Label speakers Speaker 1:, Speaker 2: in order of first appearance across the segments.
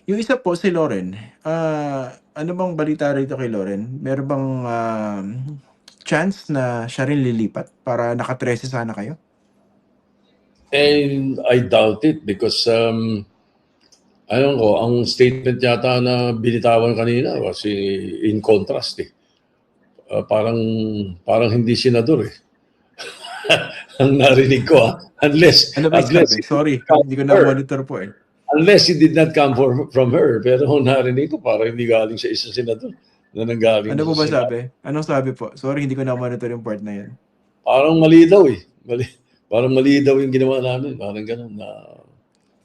Speaker 1: Yung isa po si Lauren, ano bang balita rito kay Lauren? Meron bang, chance na siya rin lilipat para naka-13 sana kayo?
Speaker 2: And I doubt it because ayun ko, ang statement yata na binitawan kanina kasi in contrast eh. Parang hindi senador eh. Ang narinig ko unless
Speaker 1: Ano ba yung
Speaker 2: unless
Speaker 1: sabi?
Speaker 2: it did
Speaker 1: Sorry,
Speaker 2: not come
Speaker 1: hindi ko
Speaker 2: from her.
Speaker 1: na-monitor po, eh.
Speaker 2: Unless it did not come from her. Pero ang narinig ko parang hindi galing sa isang senador na nanggaling
Speaker 1: Ano po
Speaker 2: sa
Speaker 1: ba
Speaker 2: Senado.
Speaker 1: sabi? Anong sabi po? Sorry, hindi ko na-monitor yung part na yun.
Speaker 2: Parang mali daw eh. Parang mali daw yung ginawa namin. Parang ganun na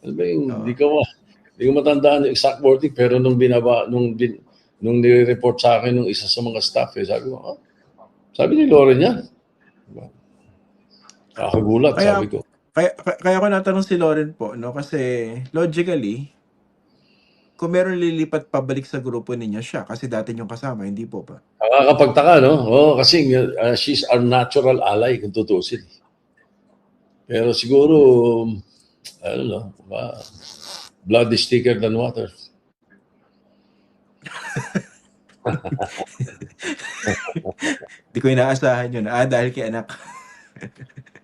Speaker 2: ano ba yung
Speaker 1: Oo.
Speaker 2: Hindi ko matandaan yung exact wording pero nung nire-report sa akin ng isa sa mga staff sabi ko, sabi ni Lauren yan. Nakagulat,
Speaker 1: Kaya
Speaker 2: sabi ko.
Speaker 1: kaya ko natanong si Lauren po 'no, kasi logically, kung meron lilipat pabalik sa grupo ninyo siya, kasi dati niyong kasama, hindi po ba?
Speaker 2: Nakakapagtaka, no? Kasi she's our natural ally kung tutusin. Pero siguro, I don't know, blood is thicker than water.
Speaker 1: Di ko inaasahan yun. Dahil kay anak.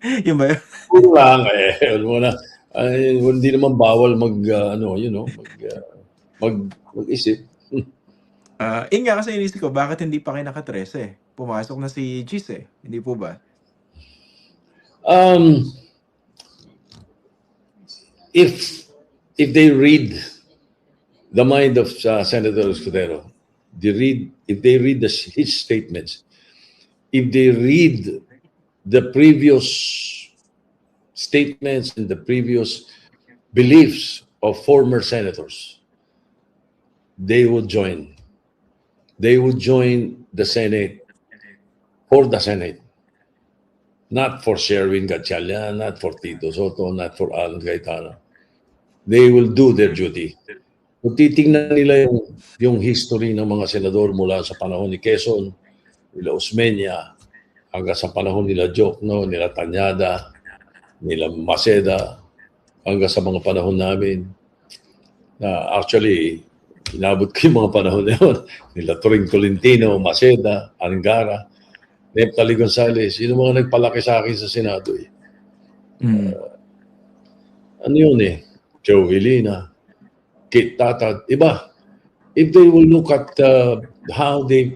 Speaker 1: Yun ba yun?
Speaker 2: Siguro lang, alam mo na, hindi naman bawal mag-isip.
Speaker 1: Yun nga kasi inisip ko, bakit hindi pa kayo naka-13? Pumasok na si Gis eh. Hindi po ba?
Speaker 2: If they read the mind of Senator Escudero, if they read his statements, if they read the previous statements and the previous beliefs of former senators, they would join. They would join the Senate for the Senate. Not for Sherwin Gatchalian, not for Tito Soto, not for Alan Cayetano. They will do their duty. Kung titingnan nila yung history ng mga senador mula sa panahon ni Quezon, nila Osmeña, hanggang sa panahon nila Jokno, nila Tanyada, nila Maceda, hanggang sa mga panahon namin, na actually, inabot ko yung mga panahon na yun, nila Turing Tolentino, Maceda, Angara, Neptali Gonzales, yun ang mga nagpalaki sa akin sa Senado eh. Ano yun eh? Joe Vilina, Kit Tata, iba. If they will look at how they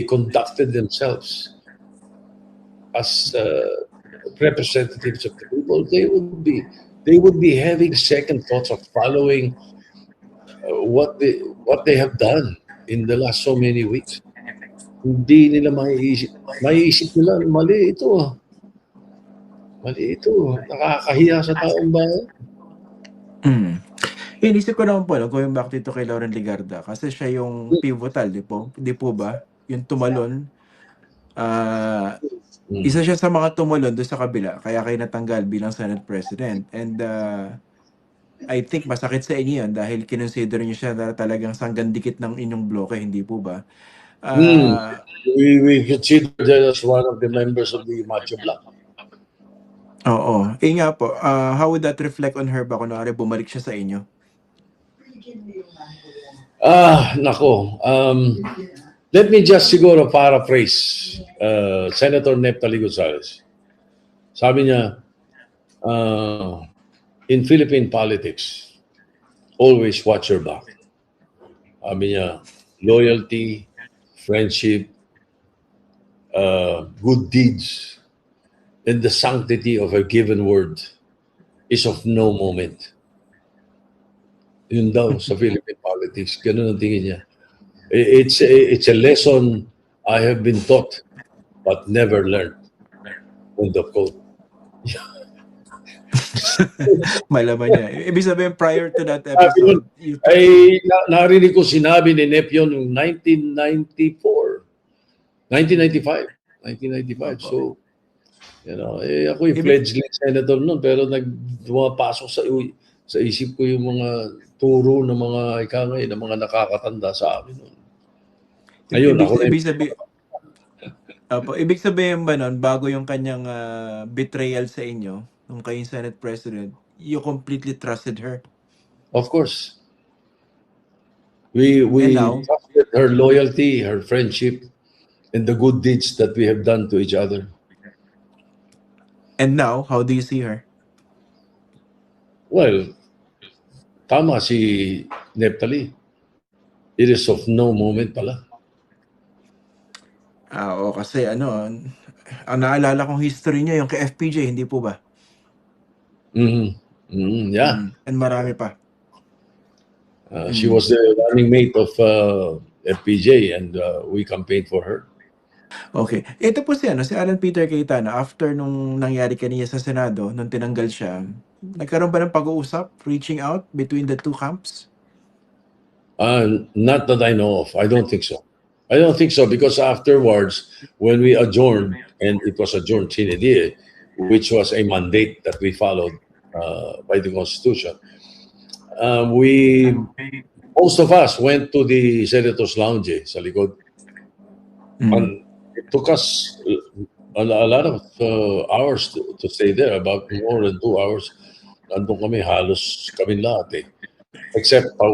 Speaker 2: conducted themselves as representatives of the people, they would be having second thoughts of following what they have done in the last so many weeks. Hindi nila maiisip nila, mali ito. Mali ito. Nakakahiya sa taong bayan.
Speaker 1: Inisip ko naman po, going back dito kay Lauren Ligarda, kasi siya yung pivotal, di po ba? Yung tumalon. Isa siya sa mga tumalon doon sa kabila, kaya kayo natanggal bilang Senate President. And I think masakit sa inyo yun dahil kinonsider niyo siya na talagang sanggandikit ng inyong bloke, hindi po ba?
Speaker 2: We consider that as one of the members of the Macho Bloc.
Speaker 1: Oo. Nga po, how would that reflect on her ba kung bumalik siya sa inyo?
Speaker 2: Nako. Let me just siguro paraphrase Senator Neptali Gonzales. Sabi niya, in Philippine politics, always watch your back. Sabi niya, loyalty, friendship, good deeds, and the sanctity of a given word is of no moment. Yun daw sa Philippine politics. Ganun ang tingin niya. It's a lesson I have been taught but never learned. End of quote.
Speaker 1: Malaman niya. Ibig sabihin, prior to that episode,
Speaker 2: narinig ko sinabi ni Nep yun noong 1994, 1995. So, ako yung fledgling senator noon, pero dumapasok sa isip ko yung mga turo ng mga ng mga nakakatanda sa amin noon. Ayun,
Speaker 1: ibig sabihin ba nun, bago yung kanyang betrayal sa inyo, nung kayong Senate President, you completely trusted her?
Speaker 2: Of course. We
Speaker 1: now,
Speaker 2: trusted her loyalty, her friendship, and the good deeds that we have done to each other.
Speaker 1: how do you see her?
Speaker 2: Well, tama si Neptali. It is of no moment pala.
Speaker 1: Oo, kasi ang naalala kong history niya yung kay FPJ, hindi po ba?
Speaker 2: Yeah.
Speaker 1: And marami pa.
Speaker 2: She was the running mate of FPJ, and we campaigned for her.
Speaker 1: Okay. Ito po si Alan Peter Cayetano, after nung nangyari kanina sa Senado, nung tinanggal siya, nagkaroon ba ng pag-uusap, reaching out between the two camps?
Speaker 2: Not that I know of. I don't think so. I don't think so because afterwards, when we adjourned, and it was adjourned sine die, which was a mandate that we followed by the Constitution, most of us went to the Senators' Lounge sa likod. And it took us a lot of hours to stay there, about more than 2 hours. Nandun kami, halos kami lahat eh. Except pa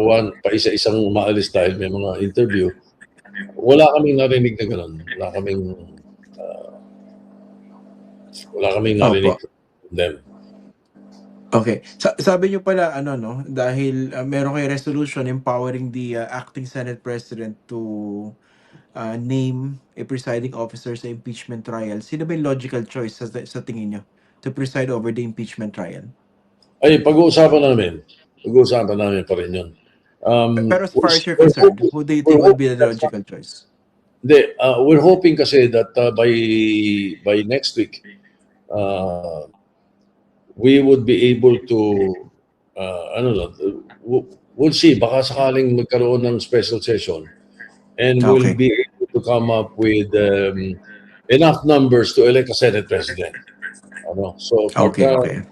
Speaker 2: isa-isang umaalis dahil may mga interview. Wala kaming narinig na gano'n. Wala kaming narinig
Speaker 1: Opo.
Speaker 2: from them.
Speaker 1: Okay. Sabi niyo pala, dahil meron kayo resolution empowering the acting Senate President to name a presiding officer sa impeachment trial. Sino ba yung logical choice sa tingin niyo to preside over the impeachment trial?
Speaker 2: Ay, pag-uusapan namin pa rin yun.
Speaker 1: Pero as far as you're concerned, who do you think would be the logical choice?
Speaker 2: We're hoping kasi that by next week, we would be able to, we'll see, baka sakaling magkaroon ng special session, and we'll
Speaker 1: Okay.
Speaker 2: be able to come up with enough numbers to elect a Senate President. So
Speaker 1: Okay.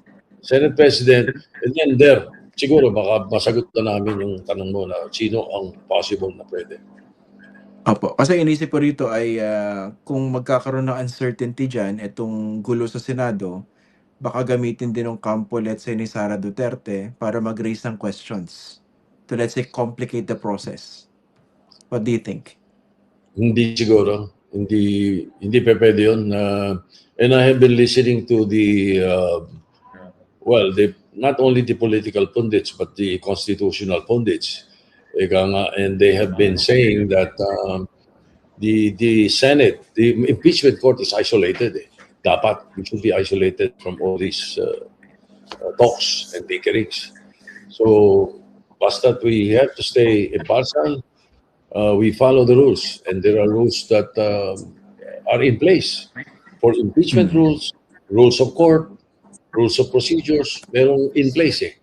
Speaker 2: Senate President, and then siguro baka masagot na namin yung tanong mo na sino ang possible na pwede.
Speaker 1: Opo. Kasi inisip ko rito ay kung magkakaroon ng uncertainty dyan, itong gulo sa Senado, baka gamitin din ng kampo, let's say, ni Sara Duterte para mag-raise ng questions to, let's say, complicate the process. What do you think?
Speaker 2: Hindi siguro. Hindi pa pwede yun. And I have been listening to not only the political pundits, but the constitutional pundits. And they have been saying that the Senate, the impeachment court is isolated. Dapat it should be isolated from all these talks and bickerings. So, basta we have to stay impartial. We follow the rules, and there are rules that are in place for impeachment rules of court, rules of procedures, merong in place eh.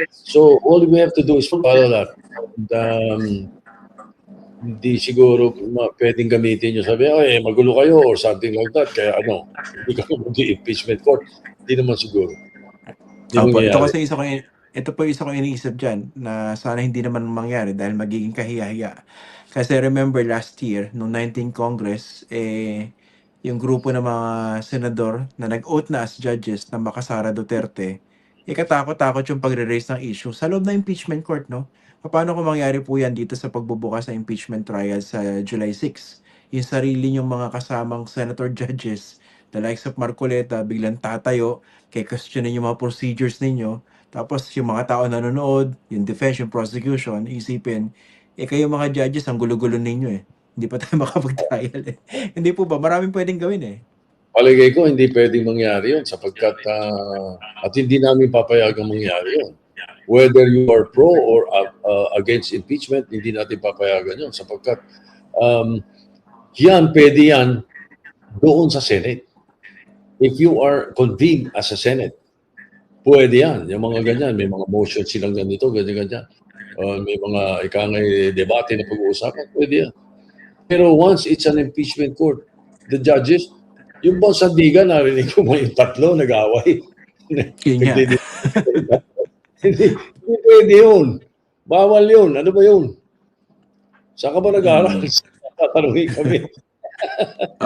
Speaker 2: So all we have to do is follow that. And, hindi siguro pwedeng gamitin yung sabi, magulo kayo or something like that. Kaya hindi ka mag-impeachment court. Hindi naman siguro.
Speaker 1: Opo, ito po isa ko iniisip dyan na sana hindi naman mangyari dahil magiging kahiya-hiya. Kasi remember last year, nung 19th Congress, yung grupo ng mga senador na nag-oath na as judges na makasara Duterte, katakot-takot yung pagre-raise ng issue sa loob ng impeachment court, no? Paano kung mangyari po yan dito sa pagbubukas ng impeachment trial sa July 6? Yung sarili yung mga kasamang senator judges, the likes of Marcoleta, biglang tatayo, questionin yung mga procedures ninyo, tapos yung mga tao nanonood, yung defense, yung prosecution, isipin, kayo mga judges, ang gulo-gulo ninyo eh. Hindi pa tayo makapag-trial eh. Hindi po ba? Maraming pwedeng gawin eh.
Speaker 2: Palagay ko hindi pwedeng mangyari yun sapagkat at hindi namin papayagang mangyari yun. Whether you are pro or against impeachment, hindi natin papayagan yun sapagkat pwede yan doon sa Senate. If you are convened as a Senate, pwede yan. Yung mga ganyan, may mga motions silang ganito, ganyan. May mga debate na pag-uusapan, pwede yan. Pero once it's an impeachment court, the judges, yung bang sandigan, narinig ko may tatlo nag-away. Hindi pwede yun. Bawal yun. Ano ba yun? Saan ka ba nag-aaral? Tatanungin kami.